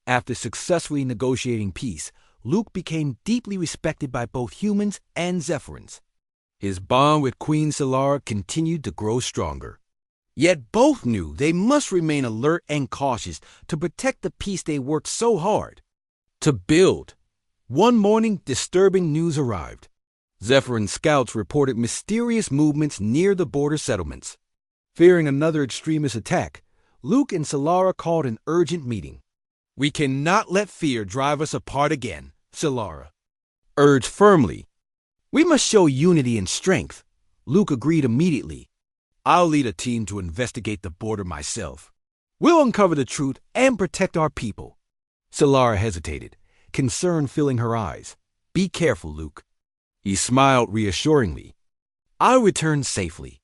After successfully negotiating peace, Luke became deeply respected by both humans and Zephyrins. His bond with Queen Solara continued to grow stronger. Yet both knew they must remain alert and cautious to protect the peace they worked so hard to build. One morning, disturbing news arrived. Zephyrin scouts reported mysterious movements near the border settlements. Fearing another extremist attack, Luke and Solara called an urgent meeting. "We cannot let fear drive us apart again," Solara urged firmly. "We must show unity and strength." Luke agreed immediately. "I'll lead a team to investigate the border myself. We'll uncover the truth and protect our people." Solara hesitated, concern filling her eyes. "Be careful, Luke." He smiled reassuringly. "I'll return safely."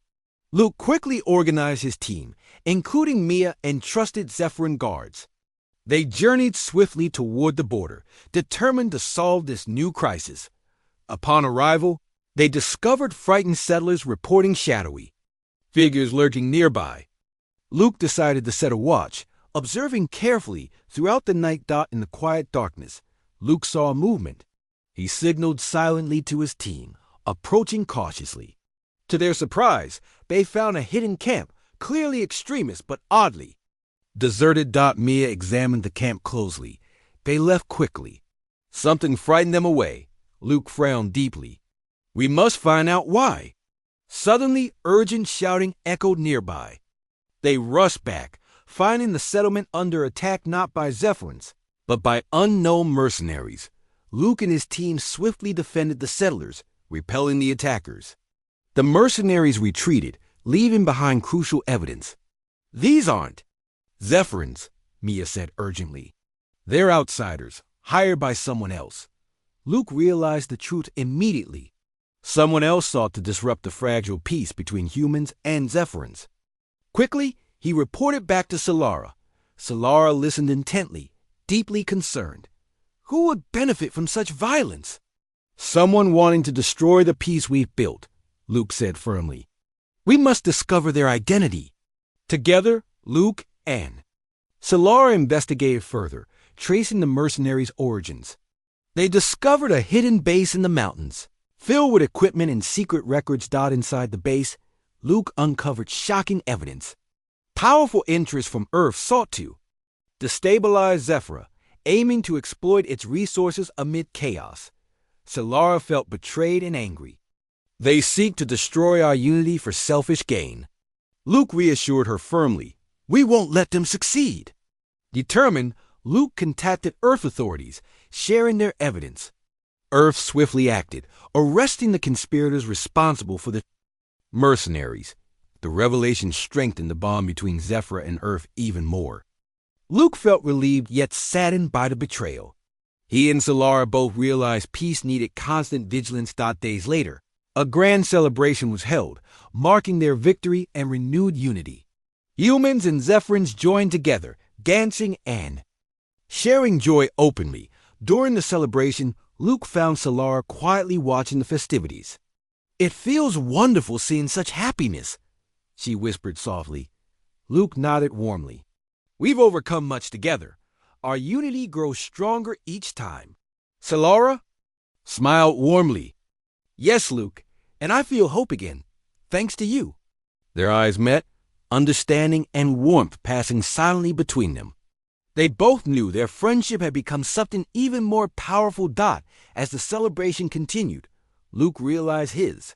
Luke quickly organized his team, including Mia and trusted Zephyrin guards. They journeyed swiftly toward the border, determined to solve this new crisis. Upon arrival, they discovered frightened settlers reporting shadowy figures lurking nearby. Luke decided to set a watch, observing carefully throughout the night. In the quiet darkness, Luke saw a movement. He signaled silently to his team, approaching cautiously. To their surprise, they found a hidden camp, clearly extremist but oddly deserted. Mia examined the camp closely. They left quickly. Something frightened them away. Luke frowned deeply. "We must find out why." Suddenly, urgent shouting echoed nearby. They rushed back, finding the settlement under attack not by Zephyrins, but by unknown mercenaries. Luke and his team swiftly defended the settlers, repelling the attackers. The mercenaries retreated, leaving behind crucial evidence. "These aren't Zephyrins," Mia said urgently. "They're outsiders, hired by someone else." Luke realized the truth immediately. Someone else sought to disrupt the fragile peace between humans and Zephyrins. Quickly, he reported back to Solara. Solara listened intently, deeply concerned. "Who would benefit from such violence?" "Someone wanting to destroy the peace we've built," Luke said firmly. "We must discover their identity." Together, Luke and Solara investigated further, tracing the mercenaries' origins. They discovered a hidden base in the mountains, filled with equipment and secret records. Inside the base, Luke uncovered shocking evidence. Powerful interests from Earth sought to destabilize Zephyra, aiming to exploit its resources amid chaos. Solara felt betrayed and angry. "They seek to destroy our unity for selfish gain." Luke reassured her firmly. "We won't let them succeed." Determined, Luke contacted Earth authorities, sharing their evidence. Earth swiftly acted, arresting the conspirators responsible for the mercenaries. The revelation strengthened the bond between Zephyra and Earth even more. Luke felt relieved yet saddened by the betrayal. He and Solara both realized peace needed constant vigilance. Days later, a grand celebration was held, marking their victory and renewed unity. Humans and Zephyrins joined together, dancing and sharing joy openly. During the celebration, Luke found Solara quietly watching the festivities. "It feels wonderful seeing such happiness," she whispered softly. Luke nodded warmly. "We've overcome much together. Our unity grows stronger each time." Solara smiled warmly. "Yes, Luke, and I feel hope again, thanks to you." Their eyes met, understanding and warmth passing silently between them. They both knew their friendship had become something even more powerful. As the celebration continued, Luke realized his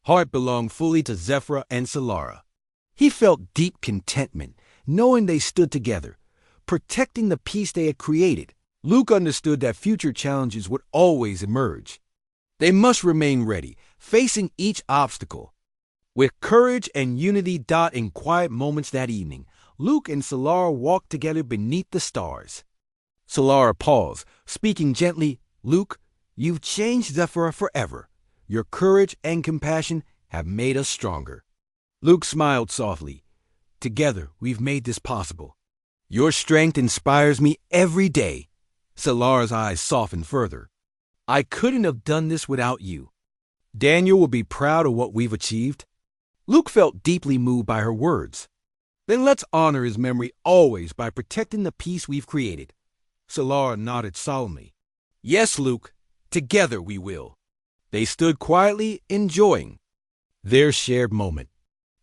heart belonged fully to Zephyra and Solara. He felt deep contentment, knowing they stood together, protecting the peace they had created. Luke understood that future challenges would always emerge. They must remain ready, facing each obstacle with courage and unity. In quiet moments that evening, Luke and Solara walked together beneath the stars. Solara paused, speaking gently. "Luke, you've changed Zephyra forever. Your courage and compassion have made us stronger." Luke smiled softly. "Together, we've made this possible. Your strength inspires me every day." Solara's eyes softened further. "I couldn't have done this without you. Daniel will be proud of what we've achieved." Luke felt deeply moved by her words. "Then let's honor his memory always by protecting the peace we've created." Solara nodded solemnly. Yes, Luke, together we will. They stood quietly, enjoying their shared moment.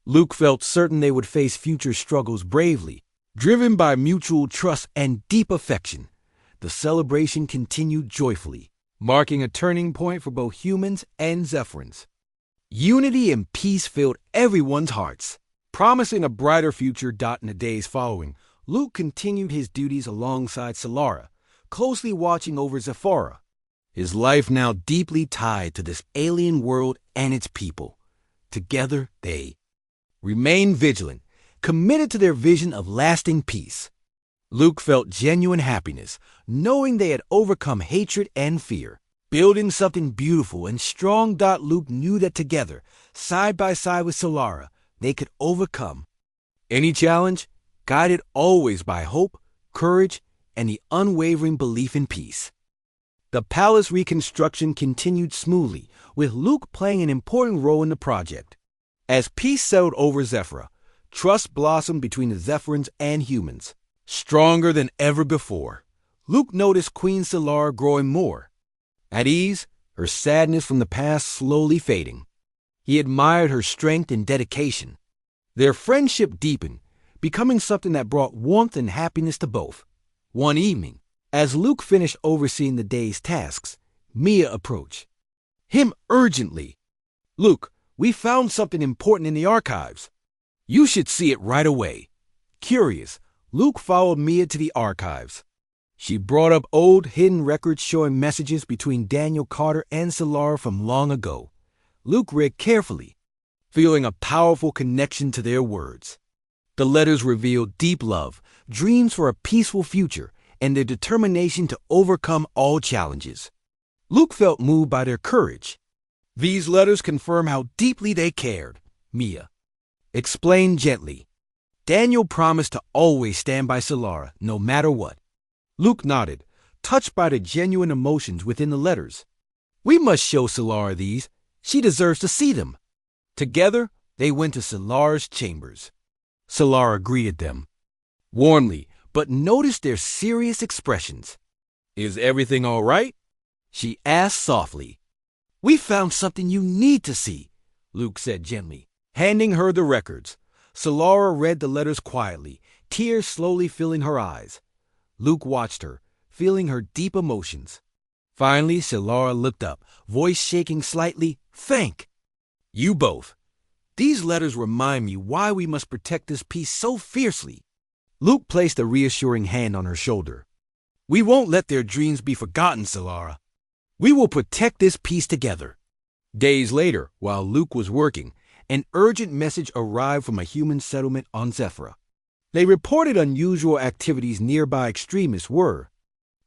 Luke felt certain they would face future struggles bravely, driven by mutual trust and deep affection. The celebration continued joyfully, marking a turning point for both humans and Zephyrins. Unity and peace filled everyone's hearts. Promising a brighter future in the days following, Luke continued his duties alongside Solara, closely watching over Zephora, his life now deeply tied to this alien world and its people. Together, they remained vigilant, committed to their vision of lasting peace. Luke felt genuine happiness, knowing they had overcome hatred and fear, building something beautiful and strong. Luke knew that together, side by side with Solara, they could overcome any challenge, guided always by hope, courage, and the unwavering belief in peace. The palace reconstruction continued smoothly, with Luke playing an important role in the project. As peace settled over Zephyrah, trust blossomed between the Zephyrins and humans, stronger than ever before. Luke noticed Queen Solara growing more at ease, her sadness from the past slowly fading. He admired her strength and dedication. Their friendship deepened, becoming something that brought warmth and happiness to both. One evening, as Luke finished overseeing the day's tasks, Mia approached him urgently. Luke, we found something important in the archives. You should see it right away. Curious, Luke followed Mia to the archives. She brought up old hidden records showing messages between Daniel Carter and Solara from long ago. Luke read carefully, feeling a powerful connection to their words. The letters revealed deep love, dreams for a peaceful future, and their determination to overcome all challenges. Luke felt moved by their courage. These letters confirm how deeply they cared, Mia explained gently. Daniel promised to always stand by Solara, no matter what. Luke nodded, touched by the genuine emotions within the letters. We must show Solara these. She deserves to see them. Together, they went to Solara's chambers. Solara greeted them warmly, but noticed their serious expressions. Is everything all right? She asked softly. We found something you need to see, Luke said gently, handing her the records. Solara read the letters quietly, tears slowly filling her eyes. Luke watched her, feeling her deep emotions. Finally, Solara looked up, voice shaking slightly. Thank you both. These letters remind me why we must protect this peace so fiercely. Luke placed a reassuring hand on her shoulder. We won't let their dreams be forgotten, Solara. We will protect this peace together. Days later, while Luke was working, an urgent message arrived from a human settlement on Zephyrah. They reported unusual activities nearby. Extremists were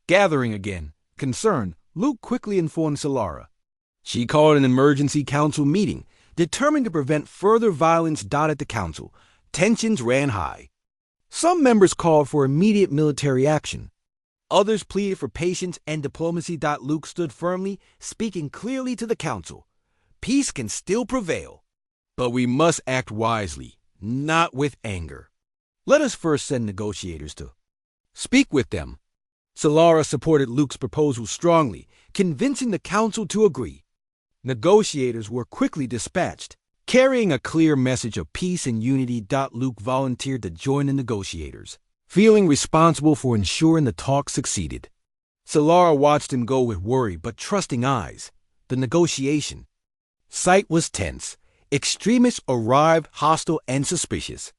gathering again. Concerned, Luke quickly informed Solara. She called an emergency council meeting, determined to prevent further violence. At the council, tensions ran high. Some members called for immediate military action. Others pleaded for patience and diplomacy. Luke stood firmly, speaking clearly to the council. Peace can still prevail, but we must act wisely, not with anger. Let us first send negotiators to speak with them. Solara supported Luke's proposal strongly, convincing the council to agree. Negotiators were quickly dispatched, carrying a clear message of peace and unity. Luke volunteered to join the negotiators, feeling responsible for ensuring the talks succeeded. Solara watched him go with worry but trusting eyes. The negotiation site was tense. Extremists arrived, hostile and suspicious.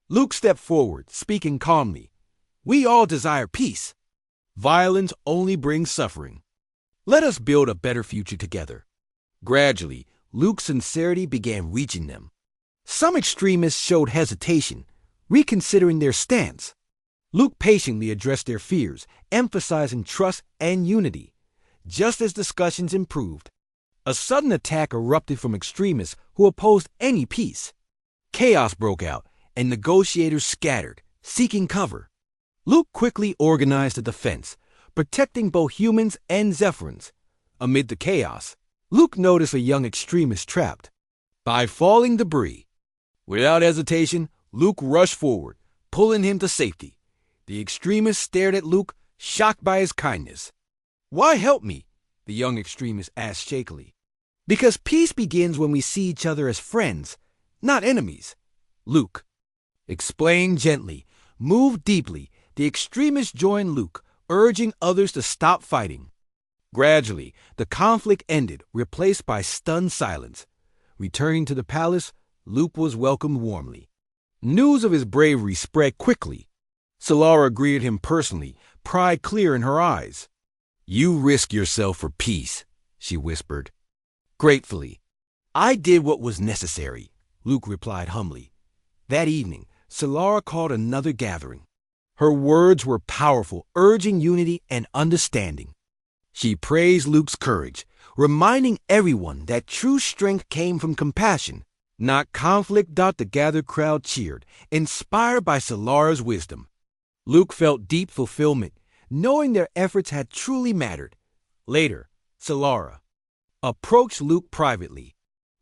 Luke stepped forward, speaking calmly. We all desire peace. Violence only brings suffering. Let us build a better future together. Gradually, Luke's sincerity began reaching them. Some extremists showed hesitation, reconsidering their stance. Luke patiently addressed their fears, emphasizing trust and unity. Just as discussions improved, a sudden attack erupted from extremists who opposed any peace. Chaos broke out, and negotiators scattered, seeking cover. Luke quickly organized a defense, protecting both humans and Zephyrins. Amid the chaos, Luke noticed a young extremist trapped by falling debris. Without hesitation, Luke rushed forward, pulling him to safety. The extremist stared at Luke, shocked by his kindness. "Why help me?" the young extremist asked shakily. "Because peace begins when we see each other as friends, not enemies." Luke explained gently. Moved deeply, the extremist joined Luke, urging others to stop fighting. Gradually, the conflict ended, replaced by stunned silence. Returning to the palace, Luke was welcomed warmly. News of his bravery spread quickly. Solara greeted him personally, pride clear in her eyes. "You risk yourself for peace," she whispered. Gratefully, "I did what was necessary," Luke replied humbly. That evening, Solara called another gathering. Her words were powerful, urging unity and understanding. She praised Luke's courage, reminding everyone that true strength came from compassion, not conflict. The gathered crowd cheered, inspired by Solara's wisdom. Luke felt deep fulfillment, knowing their efforts had truly mattered. Later, Solara approached Luke privately.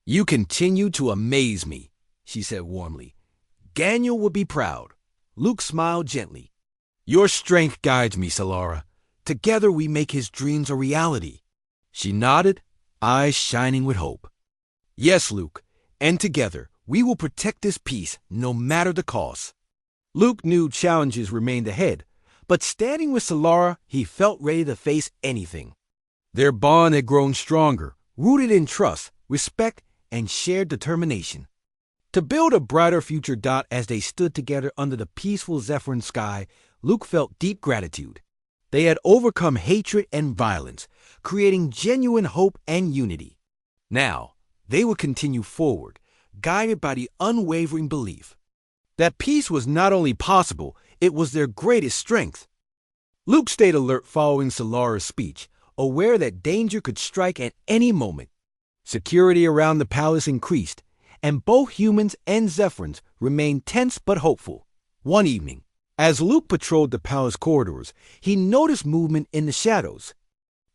"You continue to amaze me," she said warmly. "Daniel would be proud." Luke smiled gently. "Your strength guides me, Solara. Together we make his dreams a reality." She nodded, eyes shining with hope. "Yes, Luke, and together we will protect this peace no matter the cost." Luke knew challenges remained ahead, but standing with Solara, he felt ready to face anything. Their bond had grown stronger, rooted in trust, respect, and shared determination. To build a brighter future. As they stood together under the peaceful Zephyrin sky, Luke felt deep gratitude. They had overcome hatred and violence, creating genuine hope and unity. Now, they would continue forward, guided by the unwavering belief that peace was not only possible, it was their greatest strength. Luke stayed alert following Solara's speech, aware that danger could strike at any moment. Security around the palace increased, and both humans and Zephyrins remained tense but hopeful. One evening, as Luke patrolled the palace corridors, he noticed movement in the shadows.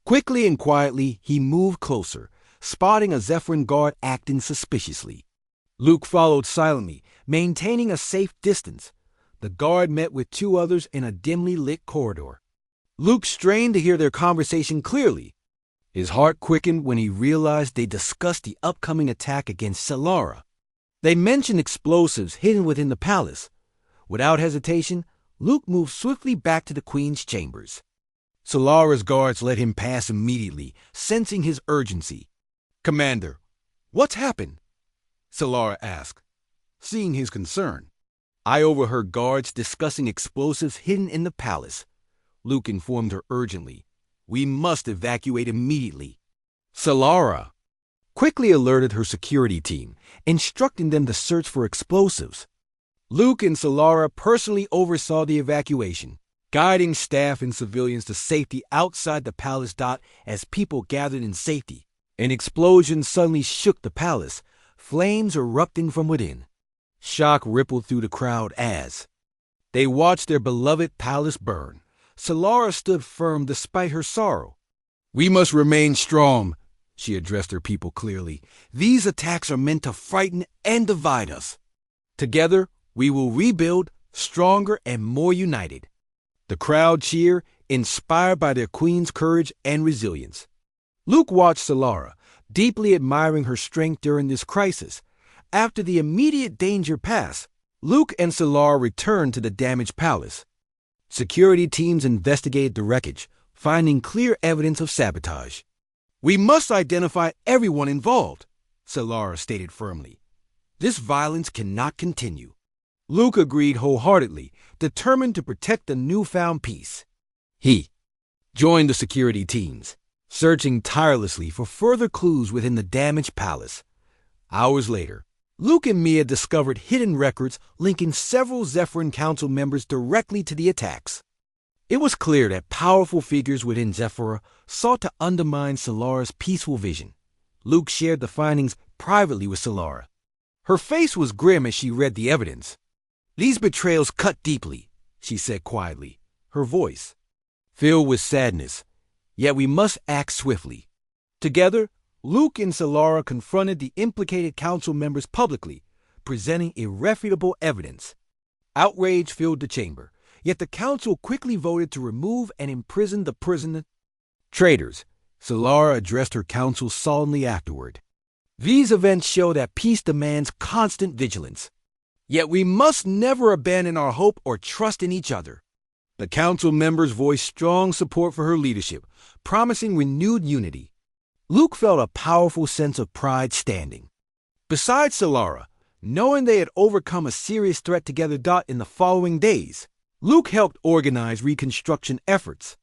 Quickly and quietly, he moved closer, spotting a Zephyrin guard acting suspiciously. Luke followed silently, maintaining a safe distance. The guard met with two others in a dimly lit corridor. Luke strained to hear their conversation clearly. His heart quickened when he realized they discussed the upcoming attack against Solara. They mentioned explosives hidden within the palace. Without hesitation, Luke moved swiftly back to the Queen's chambers. Solara's guards let him pass immediately, sensing his urgency. "Commander, what's happened?" Solara asked, seeing his concern. "I overheard guards discussing explosives hidden in the palace," Luke informed her urgently. "We must evacuate immediately." Solara quickly alerted her security team, instructing them to search for explosives. Luke and Solara personally oversaw the evacuation, guiding staff and civilians to safety outside the palace. As people gathered in safety, an explosion suddenly shook the palace, flames erupting from within. Shock rippled through the crowd as they watched their beloved palace burn. Solara stood firm despite her sorrow. "We must remain strong," she addressed her people clearly. "These attacks are meant to frighten and divide us. Together, we will rebuild, stronger and more united." The crowd cheered, inspired by their queen's courage and resilience. Luke watched Solara, deeply admiring her strength during this crisis. After the immediate danger passed, Luke and Solara returned to the damaged palace. Security teams investigated the wreckage, finding clear evidence of sabotage. "We must identify everyone involved," Solara stated firmly. "This violence cannot continue." Luke agreed wholeheartedly, determined to protect the newfound peace. He joined the security teams, searching tirelessly for further clues within the damaged palace. Hours later, Luke and Mia discovered hidden records linking several Zephyrin Council members directly to the attacks. It was clear that powerful figures within Zephyra sought to undermine Solara's peaceful vision. Luke shared the findings privately with Solara. Her face was grim as she read the evidence. "These betrayals cut deeply," she said quietly, her voice filled with sadness. "Yet we must act swiftly." Together, Luke and Solara confronted the implicated council members publicly, presenting irrefutable evidence. Outrage filled the chamber, Yet the council quickly voted to remove and imprison the prisoner. Traitors, Solara addressed her council solemnly afterward. These events show that peace demands constant vigilance. Yet we must never abandon our hope or trust in each other. The council members voiced strong support for her leadership, promising renewed unity. Luke felt a powerful sense of pride standing. Besides Solara, knowing they had overcome a serious threat together in the following days, Luke helped organize reconstruction efforts.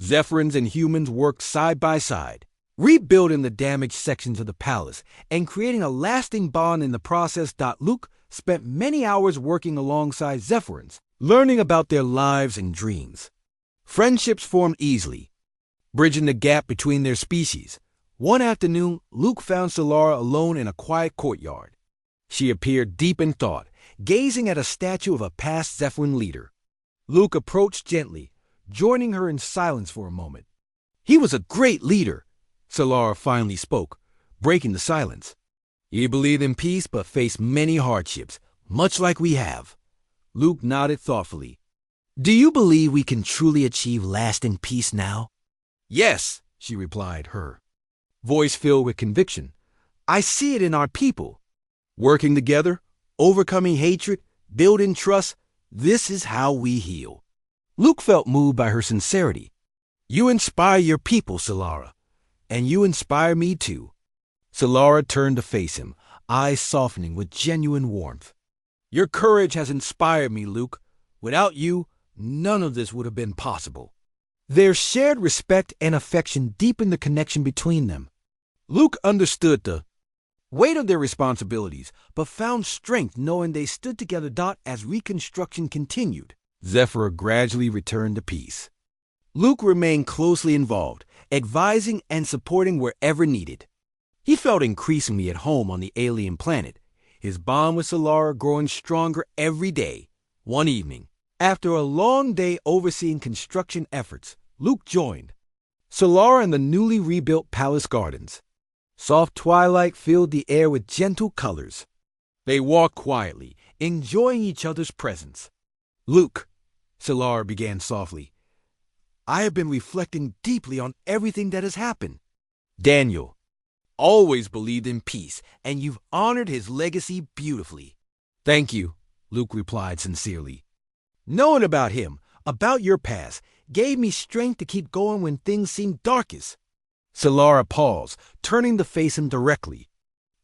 Zephyrins and humans worked side by side, rebuilding the damaged sections of the palace and creating a lasting bond in the process. Luke spent many hours working alongside Zephyrins, learning about their lives and dreams. Friendships formed easily, bridging the gap between their species. One afternoon, Luke found Solara alone in a quiet courtyard. She appeared deep in thought, gazing at a statue of a past Zephyrin leader. Luke approached gently, joining her in silence for a moment. "He was a great leader," Solara finally spoke, breaking the silence. "He believed in peace but faced many hardships, much like we have." Luke nodded thoughtfully. "Do you believe we can truly achieve lasting peace now?" "Yes," she replied, her voice filled with conviction. "I see it in our people. Working together, overcoming hatred, building trust, this is how we heal." Luke felt moved by her sincerity. "You inspire your people, Solara, and you inspire me too." Solara turned to face him, eyes softening with genuine warmth. "Your courage has inspired me, Luke. Without you, none of this would have been possible." Their shared respect and affection deepened the connection between them. Luke understood the weight of their responsibilities, but found strength knowing they stood together. As reconstruction continued, Zephyr gradually returned to peace. Luke remained closely involved, advising and supporting wherever needed. He felt increasingly at home on the alien planet, his bond with Solara growing stronger every day. One evening, after a long day overseeing construction efforts, Luke joined Solara in the newly rebuilt palace gardens. Soft twilight filled the air with gentle colors. They walked quietly, enjoying each other's presence. "Luke," Solara began softly, "I have been reflecting deeply on everything that has happened. Daniel always believed in peace, and you've honored his legacy beautifully." "Thank you," Luke replied sincerely. "Knowing about him, about your past, gave me strength to keep going when things seemed darkest." Solara paused, turning to face him directly.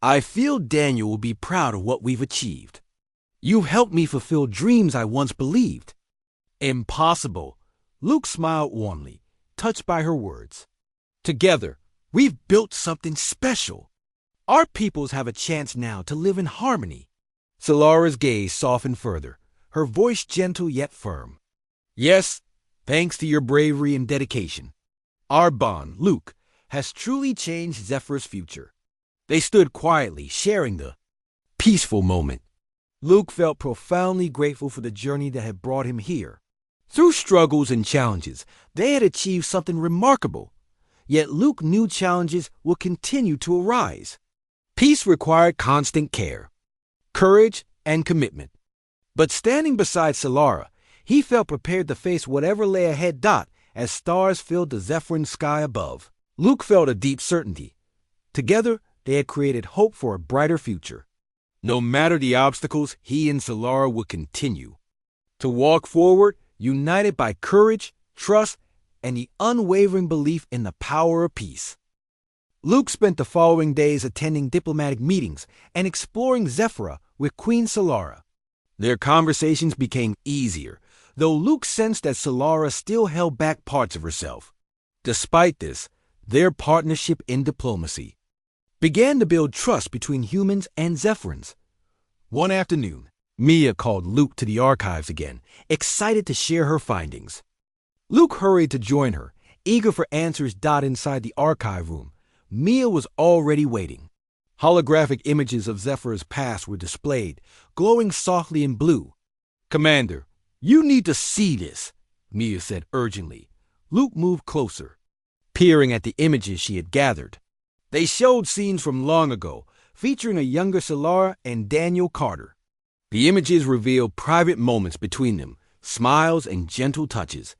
"I feel Daniel will be proud of what we've achieved. You've helped me fulfill dreams I once believed impossible." Luke smiled warmly, touched by her words. "Together, we've built something special. Our peoples have a chance now to live in harmony." Solara's gaze softened further, her voice gentle yet firm. "Yes, thanks to your bravery and dedication. Our bond, Luke, has truly changed Zephyr's future." They stood quietly, sharing the peaceful moment. Luke felt profoundly grateful for the journey that had brought him here. Through struggles and challenges, they had achieved something remarkable. Yet Luke knew challenges would continue to arise. Peace required constant care, courage, and commitment. But standing beside Solara, he felt prepared to face whatever lay ahead. As stars filled the Zephyrin sky above, Luke felt a deep certainty. Together, they had created hope for a brighter future. No matter the obstacles, he and Solara would continue to walk forward, united by courage, trust, and the unwavering belief in the power of peace. Luke spent the following days attending diplomatic meetings and exploring Zephyra with Queen Solara. Their conversations became easier, though Luke sensed that Solara still held back parts of herself. Despite this, their partnership in diplomacy began to build trust between humans and Zephyrins. One afternoon, Mia called Luke to the archives again, excited to share her findings. Luke hurried to join her, eager for answers. Inside the archive room, Mia was already waiting. Holographic images of Zephyr's past were displayed, glowing softly in blue. "Commander, you need to see this," Mia said urgently. Luke moved closer, peering at the images she had gathered. They showed scenes from long ago, featuring a younger Solara and Daniel Carter. The images revealed private moments between them, smiles and gentle touches.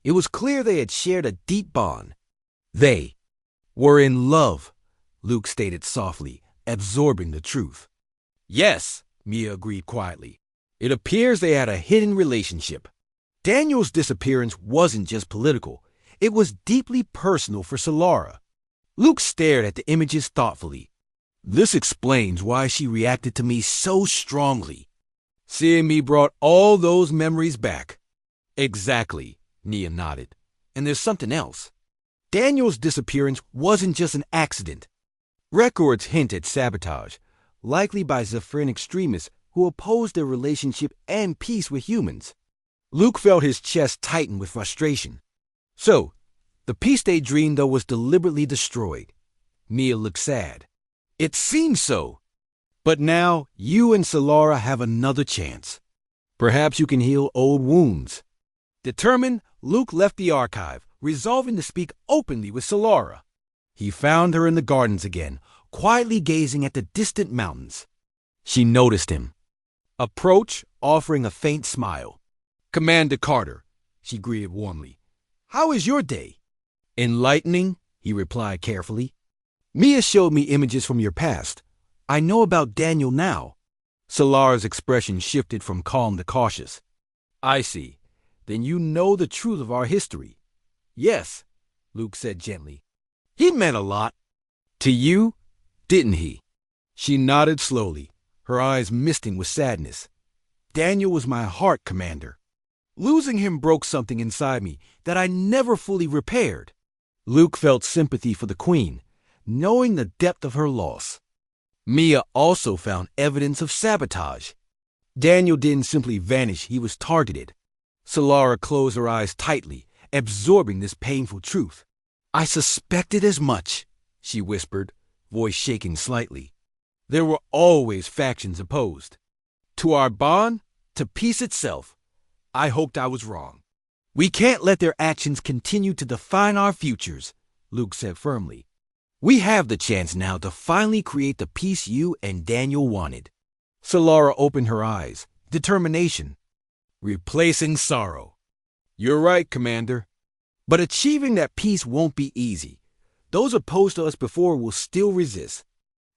It was clear they had shared a deep bond. They were in love, Luke stated softly, absorbing the truth. Yes, Mia agreed quietly. It appears they had a hidden relationship. Daniel's disappearance wasn't just political. It was deeply personal for Solara. Luke stared at the images thoughtfully. This explains why she reacted to me so strongly. Seeing me brought all those memories back. Exactly, Nia nodded. And there's something else. Daniel's disappearance wasn't just an accident. Records hint at sabotage, likely by Zephyrin extremists who opposed their relationship and peace with humans. Luke felt his chest tighten with frustration. So, the peace they dreamed of was deliberately destroyed. Mia looked sad. It seems so. But now, you and Solara have another chance. Perhaps you can heal old wounds. Determined, Luke left the archive, resolving to speak openly with Solara. He found her in the gardens again, quietly gazing at the distant mountains. She noticed him. Approach, offering a faint smile. Commander Carter, she greeted warmly. How is your day? Enlightening, he replied carefully. Mia showed me images from your past. I know about Daniel now. Solara's expression shifted from calm to cautious. I see. Then you know the truth of our history. Yes, Luke said gently. He meant a lot. To you, didn't he? She nodded slowly, her eyes misting with sadness. Daniel was my heart, Commander. Losing him broke something inside me that I never fully repaired. Luke felt sympathy for the Queen, knowing the depth of her loss. Mia also found evidence of sabotage. Daniel didn't simply vanish, he was targeted. Solara closed her eyes tightly, absorbing this painful truth. I suspected as much, she whispered, voice shaking slightly. There were always factions opposed. To our bond, to peace itself. I hoped I was wrong. We can't let their actions continue to define our futures, Luke said firmly. We have the chance now to finally create the peace you and Daniel wanted. Solara opened her eyes, determination. Replacing sorrow. You're right, Commander. But achieving that peace won't be easy. Those opposed to us before will still resist.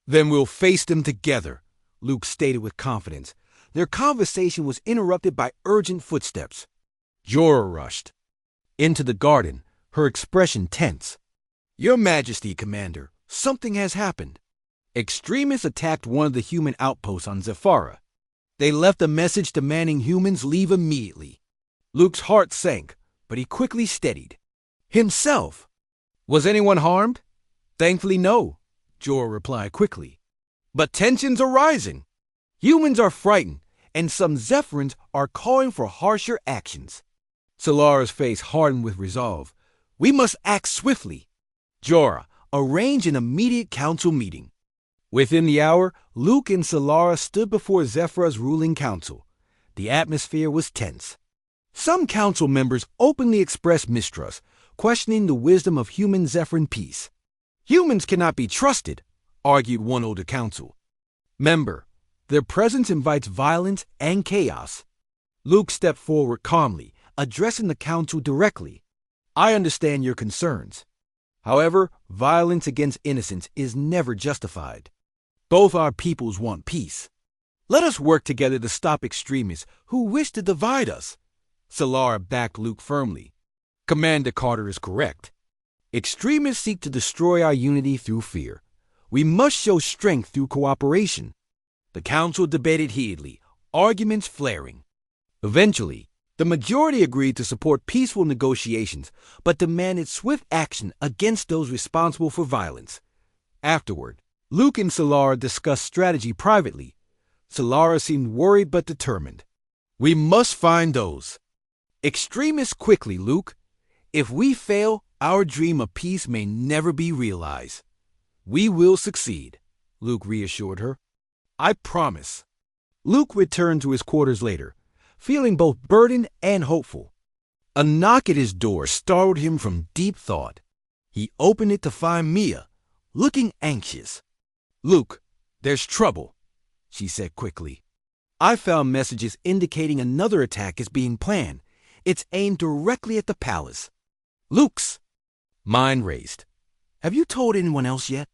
Then we'll face them together, Luke stated with confidence. Their conversation was interrupted by urgent footsteps. Jorah rushed into the garden, her expression tense. Your Majesty, Commander, something has happened. Extremists attacked one of the human outposts on Zephyra. They left a message demanding humans leave immediately. Luke's heart sank, but he quickly steadied. Himself. Was anyone harmed? Thankfully, no, Jorah replied quickly. But tensions are rising. Humans are frightened, and some Zephyrins are calling for harsher actions. Solara's face hardened with resolve. We must act swiftly. Jorah, arrange an immediate council meeting. Within the hour, Luke and Solara stood before Zephyra's ruling council. The atmosphere was tense. Some council members openly expressed mistrust, questioning the wisdom of human Zephyrin peace. Humans cannot be trusted, argued one older council member. Their presence invites violence and chaos. Luke stepped forward calmly, addressing the council directly. I understand your concerns. However, violence against innocents is never justified. Both our peoples want peace. Let us work together to stop extremists who wish to divide us. Solara backed Luke firmly. Commander Carter is correct. Extremists seek to destroy our unity through fear. We must show strength through cooperation. The council debated heatedly, arguments flaring. Eventually, the majority agreed to support peaceful negotiations, but demanded swift action against those responsible for violence. Afterward, Luke and Solara discussed strategy privately. Solara seemed worried but determined. We must find those extremists quickly, Luke. If we fail, our dream of peace may never be realized. We will succeed, Luke reassured her. I promise. Luke returned to his quarters later, feeling both burdened and hopeful. A knock at his door startled him from deep thought. He opened it to find Mia, looking anxious. Luke, there's trouble, she said quickly. I found messages indicating another attack is being planned. It's aimed directly at the palace. Luke's mind raced. Have you told anyone else yet?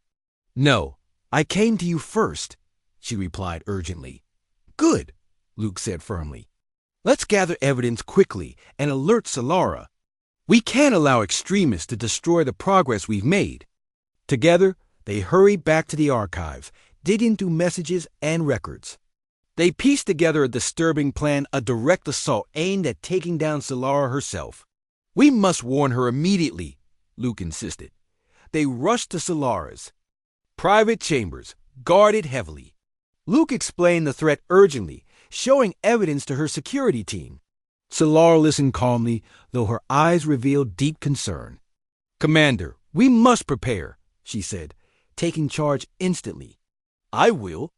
No, I came to you first, she replied urgently. Good, Luke said firmly. Let's gather evidence quickly and alert Solara. We can't allow extremists to destroy the progress we've made. Together, they hurried back to the archives, digging through messages and records. They pieced together a disturbing plan, a direct assault aimed at taking down Solara herself. We must warn her immediately, Luke insisted. They rushed to Solara's private chambers, guarded heavily. Luke explained the threat urgently, showing evidence to her security team. Solara listened calmly, though her eyes revealed deep concern. Commander, we must prepare, she said, taking charge instantly. I will.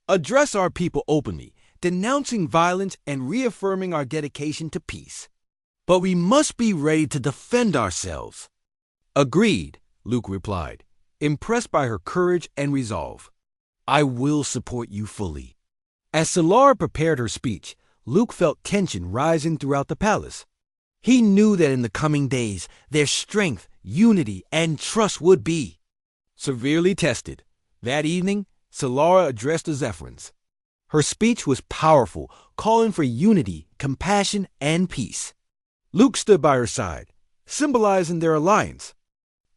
Address our people openly, denouncing violence and reaffirming our dedication to peace. But we must be ready to defend ourselves. Agreed, Luke replied, impressed by her courage and resolve. I will support you fully. As Solara prepared her speech, Luke felt tension rising throughout the palace. He knew that in the coming days, their strength, unity, and trust would be severely tested. That evening, Solara addressed the Zephyrins. Her speech was powerful, calling for unity, compassion, and peace. Luke stood by her side, symbolizing their alliance.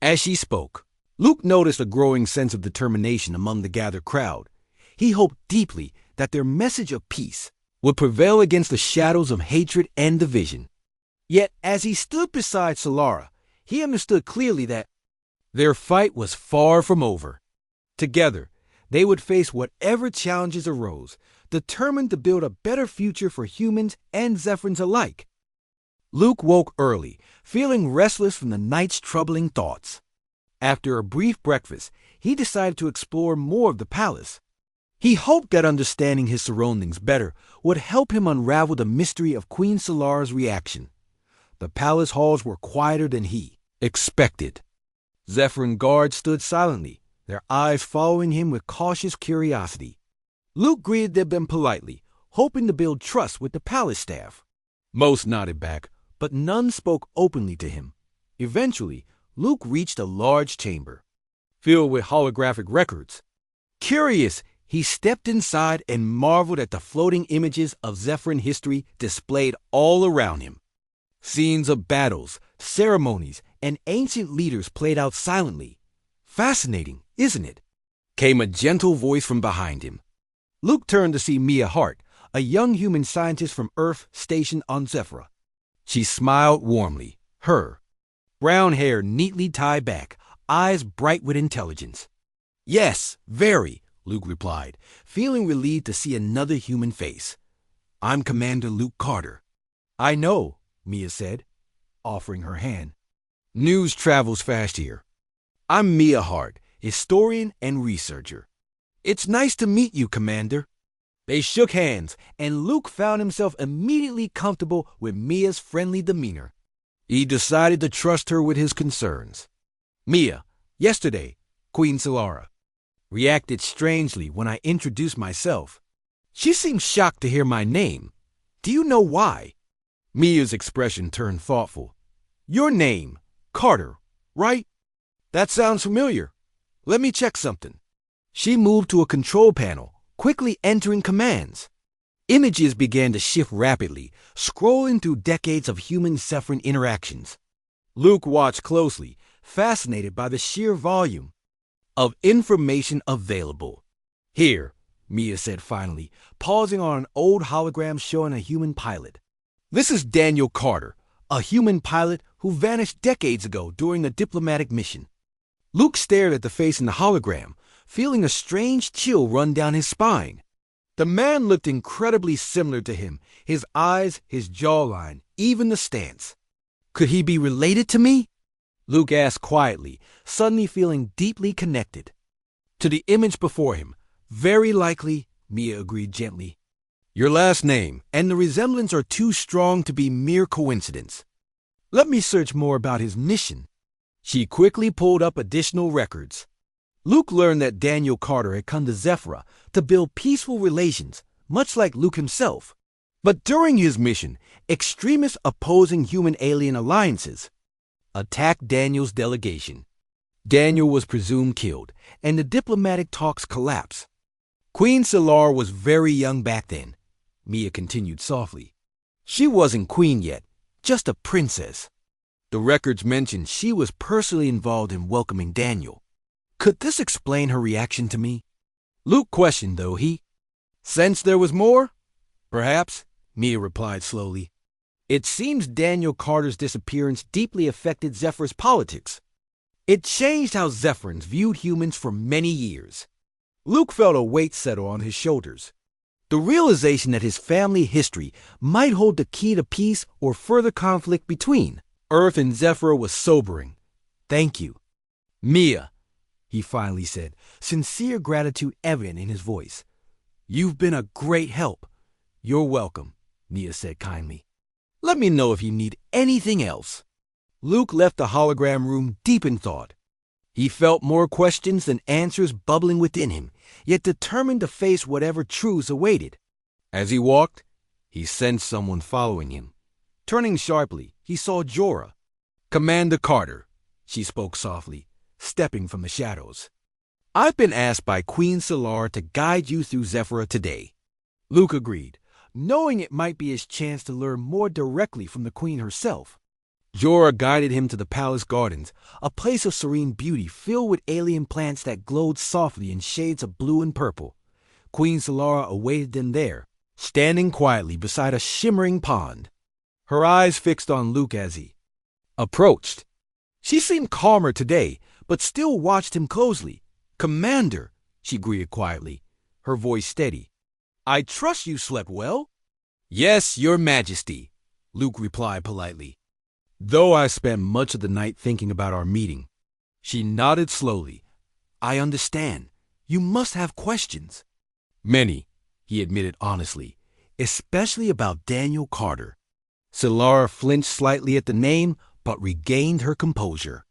As she spoke, Luke noticed a growing sense of determination among the gathered crowd. He hoped deeply that their message of peace would prevail against the shadows of hatred and division. Yet, as he stood beside Solara, he understood clearly that their fight was far from over. Together, they would face whatever challenges arose, determined to build a better future for humans and Zephyrins alike. Luke woke early, feeling restless from the night's troubling thoughts. After a brief breakfast, he decided to explore more of the palace. He hoped that understanding his surroundings better would help him unravel the mystery of Queen Solara's reaction. The palace halls were quieter than he expected. Zephyrin guards stood silently, their eyes following him with cautious curiosity. Luke greeted them politely, hoping to build trust with the palace staff. Most nodded back, but none spoke openly to him. Eventually, Luke reached a large chamber, filled with holographic records. Curious, he stepped inside and marveled at the floating images of Zephyrin history displayed all around him. Scenes of battles, ceremonies, and ancient leaders played out silently. Fascinating, isn't it? Came a gentle voice from behind him. Luke turned to see Mia Hart, a young human scientist from Earth stationed on Zephyra. She smiled warmly, her brown hair neatly tied back, eyes bright with intelligence. Yes, very, Luke replied, feeling relieved to see another human face. I'm Commander Luke Carter. I know, Mia said, offering her hand. News travels fast here. I'm Mia Hart, historian and researcher. It's nice to meet you, Commander. They shook hands, and Luke found himself immediately comfortable with Mia's friendly demeanor. He decided to trust her with his concerns. Mia, yesterday, Queen Solara, reacted strangely when I introduced myself. She seemed shocked to hear my name. Do you know why? Mia's expression turned thoughtful. Your name, Carter, right? That sounds familiar. Let me check something. She moved to a control panel, quickly entering commands. Images began to shift rapidly, scrolling through decades of human-Zephyrin interactions. Luke watched closely, fascinated by the sheer volume of information available. Here, Mia said finally, pausing on an old hologram showing a human pilot. This is Daniel Carter, a human pilot who vanished decades ago during a diplomatic mission. Luke stared at the face in the hologram, feeling a strange chill run down his spine. The man looked incredibly similar to him, his eyes, his jawline, even the stance. Could he be related to me? Luke asked quietly, suddenly feeling deeply connected to the image before him. Very likely, Mia agreed gently. Your last name and the resemblance are too strong to be mere coincidence. Let me search more about his mission. She quickly pulled up additional records. Luke learned that Daniel Carter had come to Zephyra to build peaceful relations, much like Luke himself. But during his mission, extremists opposing human-alien alliances attacked Daniel's delegation. Daniel was presumed killed, and the diplomatic talks collapsed. Queen Solara was very young back then, Mia continued softly. She wasn't queen yet, just a princess. The records mention she was personally involved in welcoming Daniel. Could this explain her reaction to me? Luke questioned, though he sensed there was more. Perhaps, Mia replied slowly. It seems Daniel Carter's disappearance deeply affected Zephyr's politics. It changed how Zephyrans viewed humans for many years. Luke felt a weight settle on his shoulders. The realization that his family history might hold the key to peace or further conflict between Earth and Zephyr was sobering. Thank you, Mia, he finally said, sincere gratitude evident in his voice. You've been a great help. You're welcome, Mia said kindly. Let me know if you need anything else. Luke left the hologram room deep in thought. He felt more questions than answers bubbling within him, yet determined to face whatever truths awaited. As he walked, he sensed someone following him. Turning sharply, he saw Jorah. Commander Carter, she spoke softly, stepping from the shadows. I've been asked by Queen Solara to guide you through Zephyr today. Luke agreed, knowing it might be his chance to learn more directly from the Queen herself. Jorah guided him to the palace gardens, a place of serene beauty filled with alien plants that glowed softly in shades of blue and purple. Queen Solara awaited them there, standing quietly beside a shimmering pond. Her eyes fixed on Luke as he approached. She seemed calmer today, but still watched him closely. Commander, she greeted quietly, her voice steady. I trust you slept well? Yes, Your Majesty, Luke replied politely. Though I spent much of the night thinking about our meeting. She nodded slowly. I understand. You must have questions. Many, he admitted honestly, especially about Daniel Carter. Solara flinched slightly at the name, but regained her composure.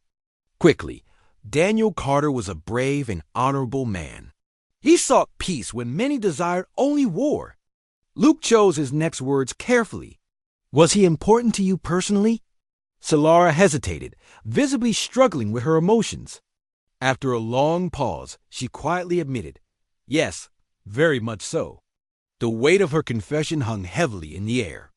Quickly, Daniel Carter was a brave and honorable man. He sought peace when many desired only war. Luke chose his next words carefully. Was he important to you personally? Solara hesitated, visibly struggling with her emotions. After a long pause, she quietly admitted, yes, very much so. The weight of her confession hung heavily in the air.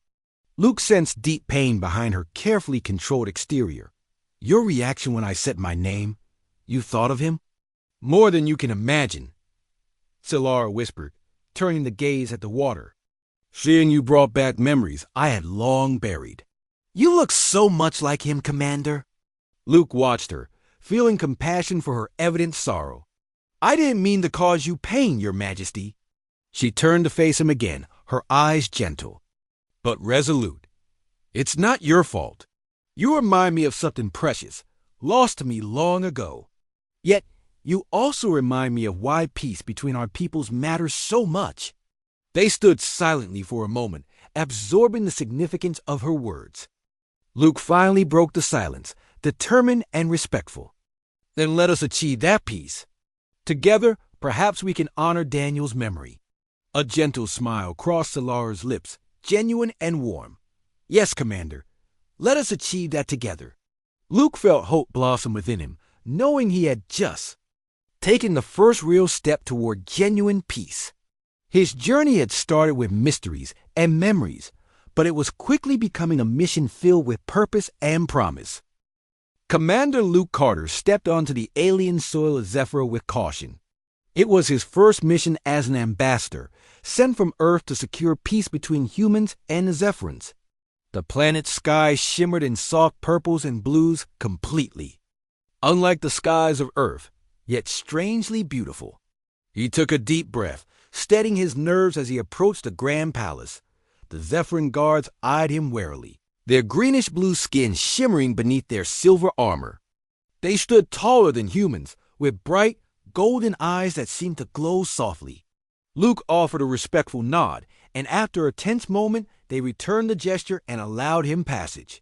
Luke sensed deep pain behind her carefully controlled exterior. Your reaction when I said my name? You thought of him? More than you can imagine, Solara whispered, turning the gaze at the water. Seeing you brought back memories I had long buried. You look so much like him, Commander. Luke watched her, feeling compassion for her evident sorrow. I didn't mean to cause you pain, Your Majesty. She turned to face him again, her eyes gentle, but resolute. It's not your fault. You remind me of something precious, lost to me long ago. Yet, you also remind me of why peace between our peoples matters so much. They stood silently for a moment, absorbing the significance of her words. Luke finally broke the silence, determined and respectful. Then let us achieve that peace. Together, perhaps we can honor Daniel's memory. A gentle smile crossed Solara's lips, genuine and warm. Yes, Commander. Let us achieve that together. Luke felt hope blossom within him, knowing he had just taken the first real step toward genuine peace. His journey had started with mysteries and memories, but it was quickly becoming a mission filled with purpose and promise. Commander Luke Carter stepped onto the alien soil of Zephyr with caution. It was his first mission as an ambassador, sent from Earth to secure peace between humans and the Zephyrans. The planet's sky shimmered in soft purples and blues completely, unlike the skies of Earth, yet strangely beautiful. He took a deep breath, steadying his nerves as he approached the Grand Palace. The Zephyran guards eyed him warily, their greenish-blue skin shimmering beneath their silver armor. They stood taller than humans, with bright, golden eyes that seemed to glow softly. Luke offered a respectful nod, and after a tense moment, they returned the gesture and allowed him passage.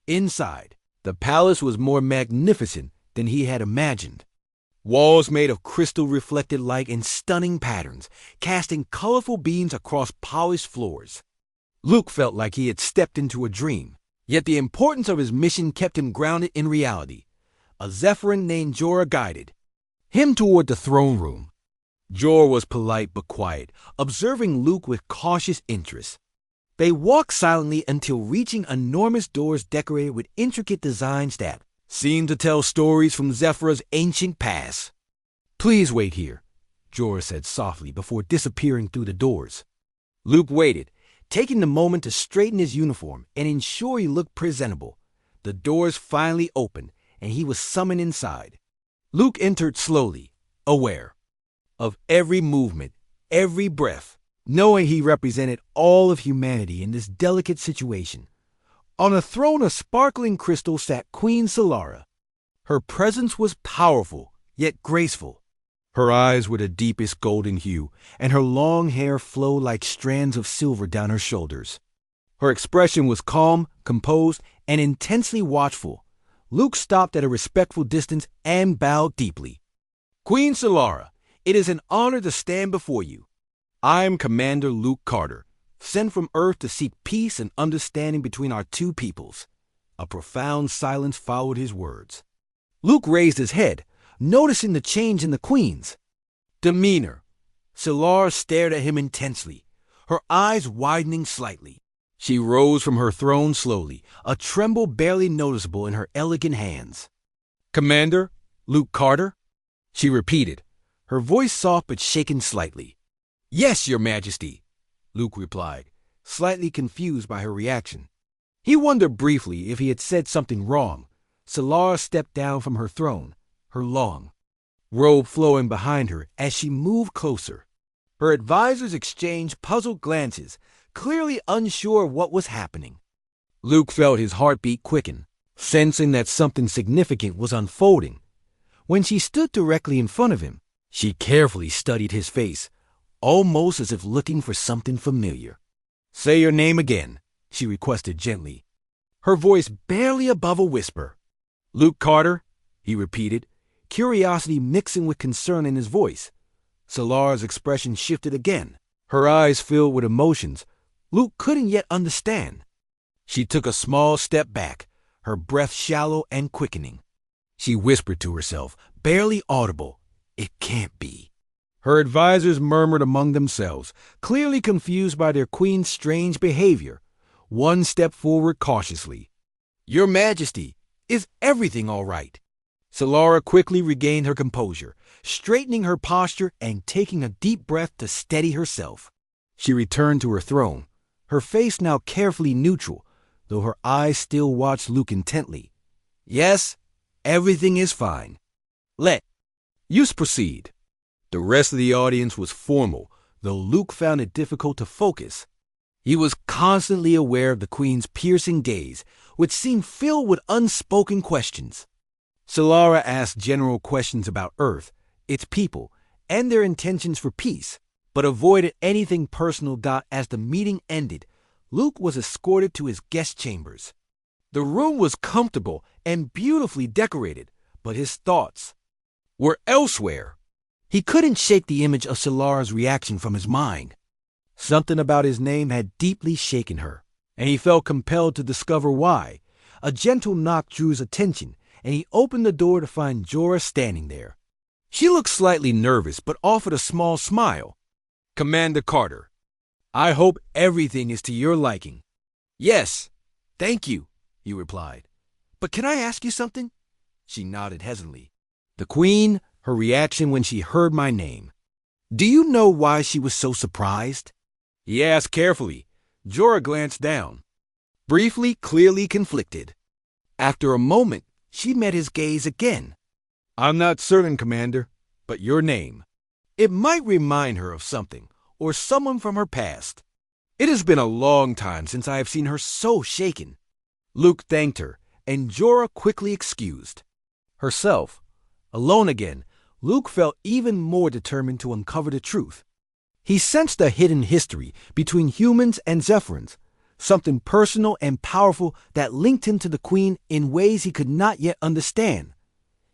Inside, the palace was more magnificent than he had imagined. Walls made of crystal reflected light in stunning patterns, casting colorful beams across polished floors. Luke felt like he had stepped into a dream, yet the importance of his mission kept him grounded in reality. A Zephyrin named Jorah guided him toward the throne room. Jorah was polite but quiet, observing Luke with cautious interest. They walked silently until reaching enormous doors decorated with intricate designs that seemed to tell stories from Zephyr's ancient past. "Please wait here," Jorah said softly before disappearing through the doors. Luke waited, taking the moment to straighten his uniform and ensure he looked presentable. The doors finally opened, and he was summoned inside. Luke entered slowly, aware of every movement, every breath, knowing he represented all of humanity in this delicate situation. On a throne of sparkling crystal sat Queen Solara. Her presence was powerful, yet graceful. Her eyes were the deepest golden hue, and her long hair flowed like strands of silver down her shoulders. Her expression was calm, composed, and intensely watchful. Luke stopped at a respectful distance and bowed deeply. "Queen Solara, it is an honor to stand before you. I am Commander Luke Carter, sent from Earth to seek peace and understanding between our two peoples." A profound silence followed his words. Luke raised his head, noticing the change in the Queen's demeanor. Solara stared at him intensely, her eyes widening slightly. She rose from her throne slowly, a tremble barely noticeable in her elegant hands. "Commander Luke Carter?" she repeated, her voice soft but shaken slightly. "Yes, Your Majesty," Luke replied, slightly confused by her reaction. He wondered briefly if he had said something wrong. Solara stepped down from her throne, her long robe flowing behind her as she moved closer. Her advisors exchanged puzzled glances, clearly unsure of what was happening. Luke felt his heartbeat quicken, sensing that something significant was unfolding. When she stood directly in front of him, she carefully studied his face, almost as if looking for something familiar. "Say your name again," she requested gently, her voice barely above a whisper. "Luke Carter," he repeated, curiosity mixing with concern in his voice. Solara's expression shifted again, her eyes filled with emotions Luke couldn't yet understand. She took a small step back, her breath shallow and quickening. She whispered to herself, barely audible, "It can't be." Her advisors murmured among themselves, clearly confused by their queen's strange behavior. One stepped forward cautiously. "Your Majesty, is everything all right?" Solara quickly regained her composure, straightening her posture and taking a deep breath to steady herself. She returned to her throne, her face now carefully neutral, though her eyes still watched Luke intently. "Yes, everything is fine. Let us proceed." The rest of the audience was formal, though Luke found it difficult to focus. He was constantly aware of the Queen's piercing gaze, which seemed filled with unspoken questions. Solara asked general questions about Earth, its people, and their intentions for peace, but avoided anything personal. As the meeting ended, Luke was escorted to his guest chambers. The room was comfortable and beautifully decorated, but his thoughts were elsewhere. He couldn't shake the image of Solara's reaction from his mind. Something about his name had deeply shaken her, and he felt compelled to discover why. A gentle knock drew his attention, and he opened the door to find Jorah standing there. She looked slightly nervous, but offered a small smile. "Commander Carter, I hope everything is to your liking." "Yes, thank you," he replied. "But can I ask you something?" She nodded hesitantly. The Queen, her reaction when she heard my name. "Do you know why she was so surprised?" He asked carefully. Jorah glanced down, briefly, clearly conflicted. After a moment, she met his gaze again. "I'm not certain, Commander, but your name. It might remind her of something, or someone from her past. It has been a long time since I have seen her so shaken." Luke thanked her, and Jorah quickly excused herself. Alone again, Luke felt even more determined to uncover the truth. He sensed a hidden history between humans and Zephyrins, something personal and powerful that linked him to the Queen in ways he could not yet understand.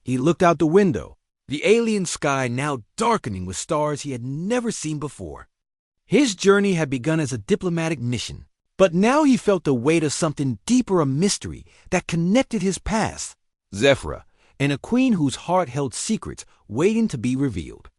He looked out the window, the alien sky now darkening with stars he had never seen before. His journey had begun as a diplomatic mission, but now he felt the weight of something deeper, a mystery that connected his past, Zephyra, and a queen whose heart held secrets waiting to be revealed.